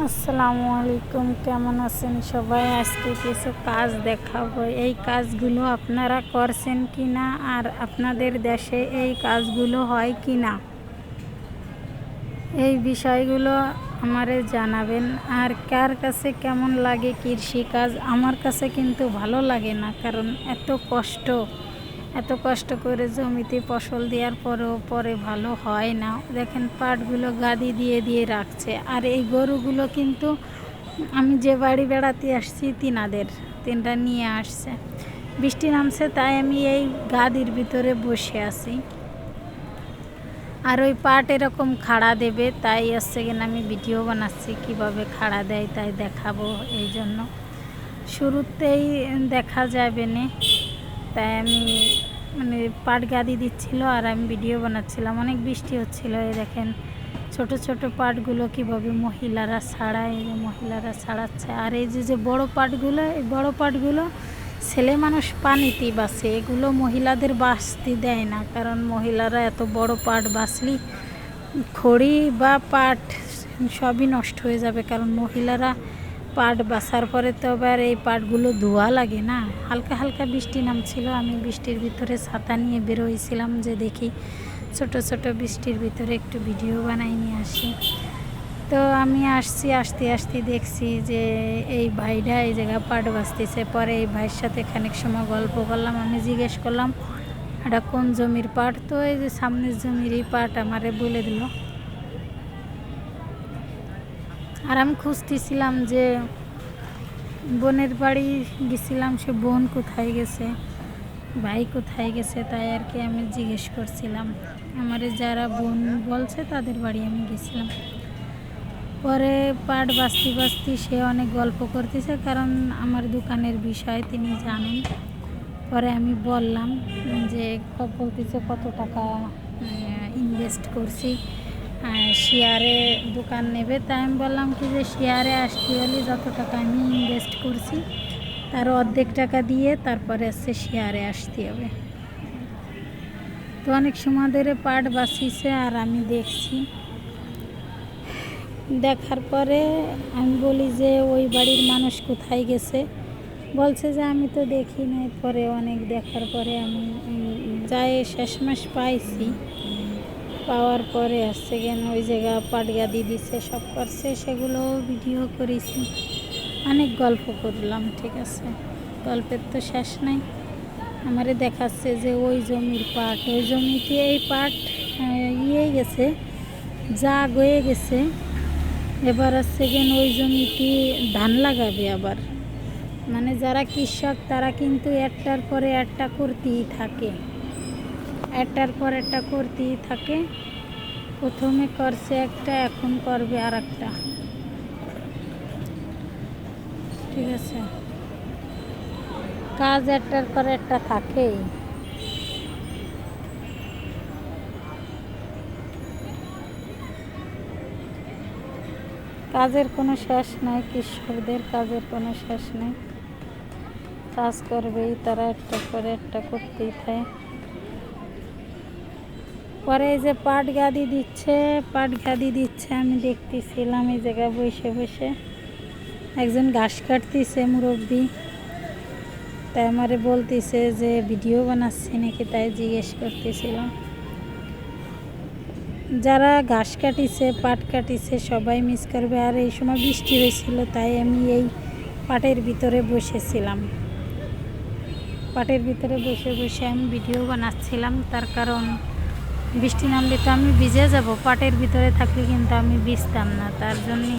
আসসালামু আলাইকুম, কেমন আছেন সবাই? আজকে কিছু কাজ দেখাবো। এই কাজগুলো আপনারা করছেন কি না, আর আপনাদের দেশে এই কাজগুলো হয় কি না, এই বিষয়গুলো আমারে জানাবেন। আর কার কাছে কেমন লাগে কৃষিকাজ? আমার কাছে কিন্তু ভালো লাগে না, কারণ এত কষ্ট করে জমিতে ফসল দেওয়ার পরেও পরে ভালো হয় না। দেখেন পাটগুলো গাদি দিয়ে দিয়ে রাখছে। আর এই গরুগুলো কিন্তু আমি যে বাড়ি বেড়াতে আসছি তিনটা নিয়ে আসছে। বৃষ্টি নামছে তাই আমি এই গাদির ভিতরে বসে আছি। আর ওই পাট এরকম খাড়া দেবে, তাই হচ্ছে কিনা আমি ভিডিও বানাচ্ছি কিভাবে খাড়া দেয়, তাই দেখাবো। এই জন্য শুরুতেই দেখা যাবে না, তাই আমি পাট গাদি দিচ্ছিল আর আমি ভিডিও বানাচ্ছিলাম। অনেক বৃষ্টি হচ্ছিল। এই দেখেন ছোট ছোট পাটগুলো কিভাবে মহিলারা ছাড়ায়, এই যে মহিলারা ছাড়াচ্ছে। আর এই যে বড় পাটগুলো, এই বড় পাটগুলো ছেলে মানুষ পানিতেই বাসে, এগুলো মহিলাদের বাঁচতে দেয় না, কারণ মহিলারা এত বড় পাট বাছলি খড়ি বা পাট সবই নষ্ট হয়ে যাবে। কারণ মহিলারা পাট বাছার পরে তো আবার এই পাটগুলো ধোয়া লাগে না। হালকা হালকা বৃষ্টি নামছিল, আমি বৃষ্টির ভিতরে ছাতা নিয়ে বেরোইছিলাম যে দেখি ছোট ছোট বৃষ্টির ভিতরে একটু ভিডিও বানাই নিয়ে আসি। তো আমি আসতে আসতে দেখছি যে এই ভাইটা এই জায়গায় পাট বাছতেছে। পরে এই ভাইয়ের সাথে খানিক সময় গল্প করলাম। আমি জিজ্ঞেস করলাম এটা কোন জমির পাট? তো এই যে সামনের জমিরই পাট আমারে বলে দিল। আর আমি খুঁজতেছিলাম যে বোনের বাড়ি গেছিলাম, সে বোন কোথায় গেছে, ভাই কোথায় গেছে, তাই আর কি আমি জিজ্ঞেস করছিলাম। আমার যারা বোন বলছে তাদের বাড়ি আমি গেছিলাম। পরে পাট বাছতে সে অনেক গল্প করতেছে, কারণ আমার দোকানের বিষয় তিনি জানেন। পরে আমি বললাম যে বলতেছে কত টাকা ইনভেস্ট করছি, শেয়ারে দোকান নেবে। তাই আমি বললাম কি যে শেয়ারে আসতে হলে যত টাকা আমি ইনভেস্ট করছি তার অর্ধেক টাকা দিয়ে তারপরে শেয়ারে আসতে হবে। তো অনেক সময় ধরে পাট বাছিছে আর আমি দেখছি। দেখার পরে আমি বলি যে ওই বাড়ির মানুষ কোথায় গেছে? বলছে যে আমি তো দেখি নাই। পরে অনেক দেখার পরে আমি যাই শেষমেশ পাইছি। পাওয়ার পরে কেন ওই জায়গা পাট গাদি দিছে, সব করছে, সেগুলো ভিডিও করেছি। অনেক গল্প করলাম, ঠিক আছে, গল্পের তো শেষ নাই। আমারে দেখাচ্ছে যে ওই জমির পাট, ওই জমিতে এই পাট গেছে, যা গয়ে গেছে। এবার কেন ওই জমিতে ধান লাগাবে আবার। যারা কৃষক তারা কিন্তু একটার পরে একটা করতেই থাকে, একটার পর একটা করতেই থাকে। প্রথমে করছে একটা, এখন করবে আর একটা, ঠিক আছে। কাজ একটার পর একটা থাকেই। কাজের কোনো শেষ নাই, কৃষকদের কাজের কোনো শেষ নেই। কাজ করবেই তারা, একটার পরে একটা করতেই থাকে। পরে এই যে পাট গাদি দিচ্ছে আমি দেখতেছিলাম এই জায়গায় বসে বসে। একজন ঘাস কাটতেছে মুরব্বী, তাই আমারে বলতেছে যে ভিডিও বানাচ্ছি নাকি, তাই জিজ্ঞেস করতেছিলাম। যারা ঘাস কাটিছে, পাট কাটিছে, সবাই মিস করবে। আর এই সময় বৃষ্টি হয়েছিল, তাই আমি এই পাটের ভিতরে বসেছিলাম। পাটের ভিতরে বসে বসে আমি ভিডিও বানাচ্ছিলাম, তার কারণ বৃষ্টি নামলে তো আমি ভিজে যাব। পাটের ভিতরে থাকলে কিন্তু আমি ভিজতাম না, তার জন্য